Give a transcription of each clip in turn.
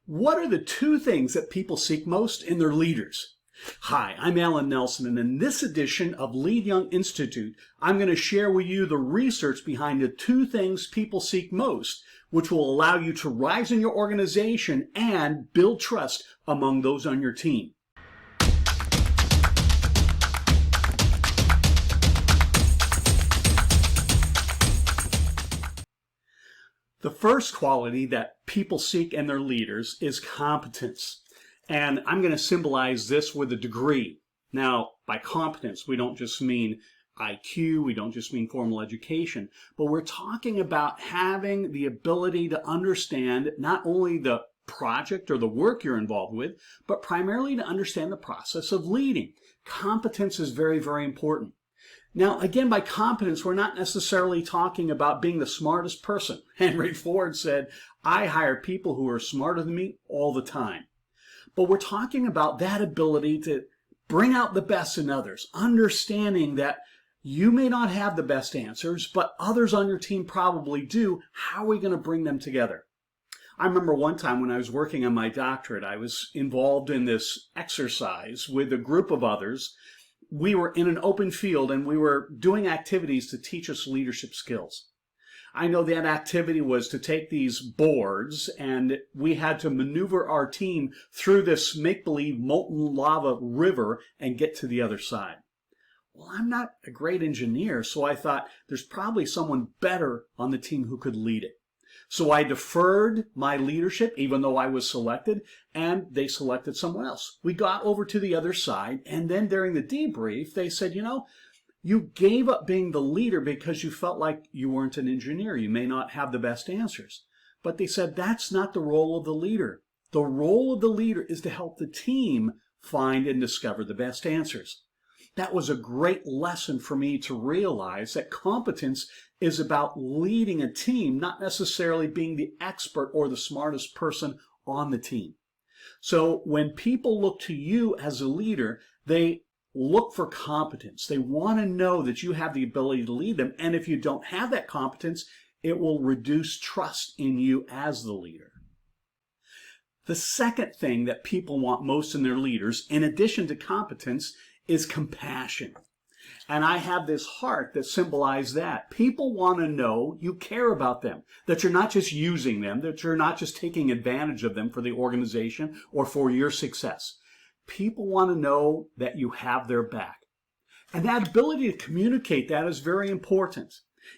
What are the two things that people seek most in their leaders? Hi, I'm Alan Nelson, and in this edition of LeadYoung Institute, I'm going to share with you the research behind the two things people seek most, which will allow you to rise in your organization and build trust among those on your team. The first quality that people seek in their leaders is competence. And I'm going to symbolize this with a degree. Now, by competence, we don't just mean IQ, we don't just mean formal education, but we're talking about having the ability to understand not only the project or the work you're involved with, but primarily to understand the process of leading. Competence is very, very important. Now, again, by competence, we're not necessarily talking about being the smartest person. Henry Ford said, I hire people who are smarter than me all the time. But we're talking about that ability to bring out the best in others, understanding that you may not have the best answers, but others on your team probably do. How are we going to bring them together? I remember one time when I was working on my doctorate, I was involved in this exercise with a group of others. We were in an open field and we were doing activities to teach us leadership skills. I know that activity was to take these boards and we had to maneuver our team through this make-believe molten lava river and get to the other side. Well, I'm not a great engineer, so I thought there's probably someone better on the team who could lead it. So I deferred my leadership, even though I was selected, and they selected someone else. We got over to the other side, and then during the debrief, they said, you gave up being the leader because you felt like you weren't an engineer. You may not have the best answers. But they said that's not the role of the leader. The role of the leader is to help the team find and discover the best answers. That was a great lesson for me to realize that competence is about leading a team, not necessarily being the expert or the smartest person on the team. So when people look to you as a leader, they look for competence. They want to know that you have the ability to lead them. And if you don't have that competence, it will reduce trust in you as the leader. The second thing that people want most in their leaders, in addition to competence, is compassion. And I have this heart that symbolizes that. People want to know you care about them, that you're not just using them, that you're not just taking advantage of them for the organization or for your success. People want to know that you have their back. And that ability to communicate that is very important.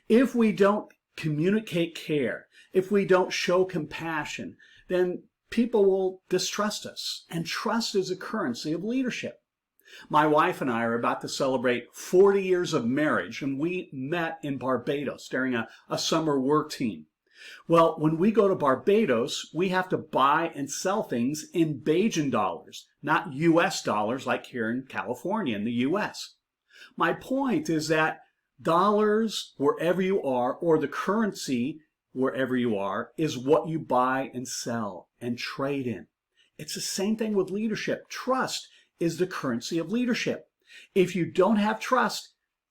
If we don't communicate care, if we don't show compassion, then people will distrust us. And trust is a currency of leadership. My wife and I are about to celebrate 40 years of marriage, and we met in Barbados during a summer work team. Well, when we go to Barbados, we have to buy and sell things in Bajan dollars, not U.S. dollars like here in California in the U.S. My point is that dollars wherever you are, or the currency wherever you are, is what you buy and sell and trade in. It's the same thing with leadership. Trust is the currency of leadership. If you don't have trust,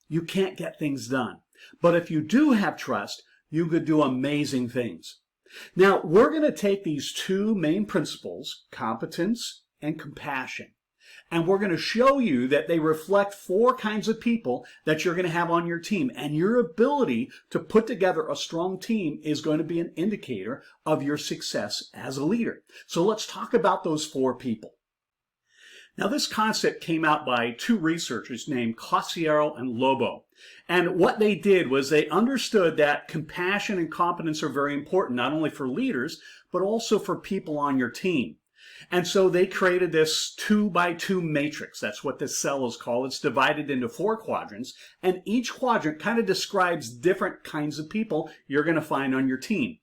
you can't get things done. But if you do have trust, you could do amazing things. Now, we're going to take these two main principles, competence and compassion, and we're going to show you that they reflect four kinds of people that you're going to have on your team. And your ability to put together a strong team is going to be an indicator of your success as a leader. So let's talk about those four people. Now, this concept came out by two researchers named Cosiero and Lobo. And what they did was they understood that compassion and competence are very important, not only for leaders, but also for people on your team. And so they created this 2x2 matrix. That's what this cell is called. It's divided into 4 quadrants, and each quadrant kind of describes different kinds of people you're going to find on your team.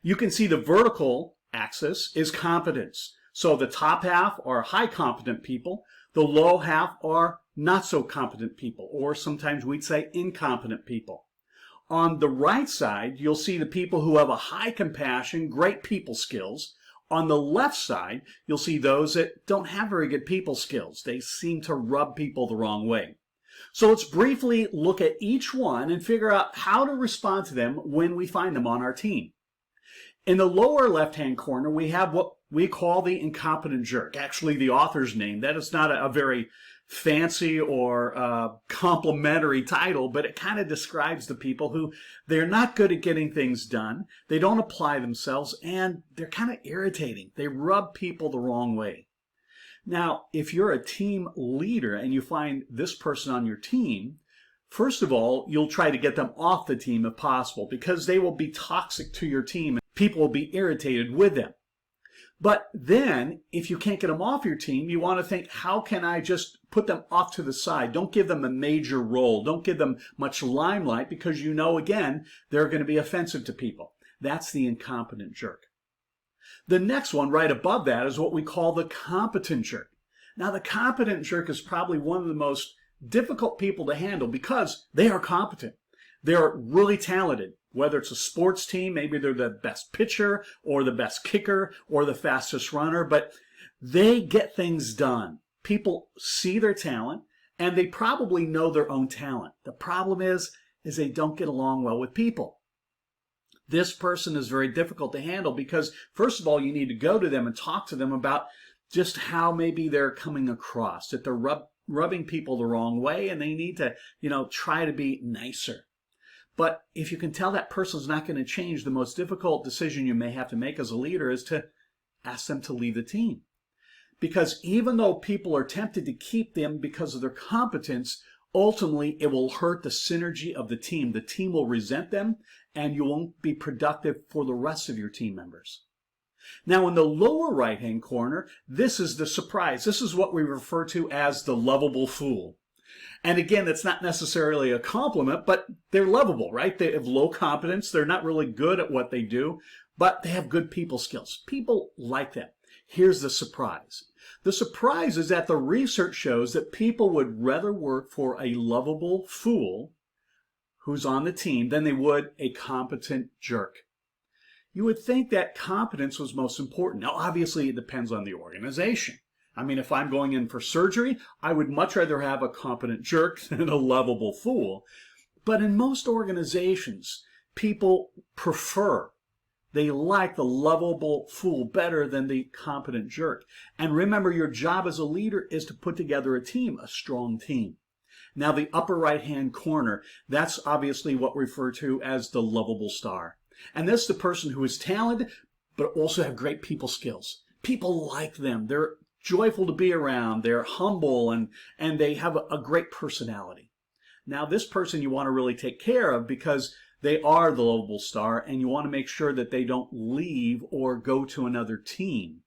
You can see the vertical axis is competence. So the top half are high competent people. The low half are not so competent people, or sometimes we'd say incompetent people. On the right side, you'll see the people who have a high compassion, great people skills. On the left side, you'll see those that don't have very good people skills. They seem to rub people the wrong way. So let's briefly look at each one and figure out how to respond to them when we find them on our team. In the lower left-hand corner, we have what we call the incompetent jerk. Actually, the author's name. That is not a very fancy or complimentary title, but it kind of describes the people who they're not good at getting things done, they don't apply themselves, and they're kind of irritating. They rub people the wrong way. Now, if you're a team leader and you find this person on your team, first of all, you'll try to get them off the team if possible, because they will be toxic to your team and people will be irritated with them. But then, if you can't get them off your team, you want to think, how can I just put them off to the side? Don't give them a major role. Don't give them much limelight, because you know, again, they're going to be offensive to people. That's the incompetent jerk. The next one right above that is what we call the competent jerk. Now, the competent jerk is probably one of the most difficult people to handle because they are competent. They're really talented. Whether it's a sports team, maybe they're the best pitcher or the best kicker or the fastest runner, but they get things done. People see their talent and they probably know their own talent. The problem is they don't get along well with people. This person is very difficult to handle because, first of all, you need to go to them and talk to them about just how maybe they're coming across, that they're rubbing people the wrong way, and they need to, try to be nicer. But if you can tell that person's not going to change, the most difficult decision you may have to make as a leader is to ask them to leave the team. Because even though people are tempted to keep them because of their competence, ultimately it will hurt the synergy of the team. The team will resent them, and you won't be productive for the rest of your team members. Now, in the lower right-hand corner, this is the surprise. This is what we refer to as the lovable fool. And again, it's not necessarily a compliment, but they're lovable, right? They have low competence. They're not really good at what they do, but they have good people skills. People like them. Here's the surprise. The surprise is that the research shows that people would rather work for a lovable fool who's on the team than they would a competent jerk. You would think that competence was most important. Now, obviously, it depends on the organization. I mean, if I'm going in for surgery, I would much rather have a competent jerk than a lovable fool. But in most organizations, people they like the lovable fool better than the competent jerk. And remember, your job as a leader is to put together a team, a strong team. Now, the upper right-hand corner, that's obviously what we refer to as the lovable star. And this is the person who is talented, but also have great people skills. People like them. They're joyful to be around. They're humble, and they have a great personality. Now, this person you want to really take care of because they are the lovable star, and you want to make sure that they don't leave or go to another team.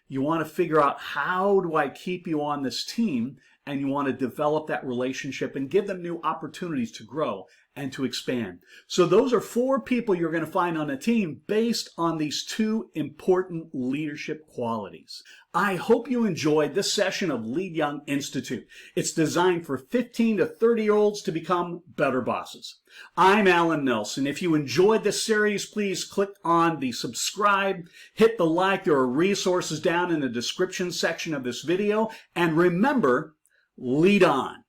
You want to figure out, how do I keep you on this team? And you want to develop that relationship and give them new opportunities to grow and to expand. So those are 4 people you're going to find on a team based on these 2 important leadership qualities. I hope you enjoyed this session of LeadYoung Institute. It's designed for 15 to 30-year-olds to become better bosses. I'm Alan Nelson. If you enjoyed this series, please click on the subscribe, hit the like. There are resources down in the description section of this video. And remember, lead on.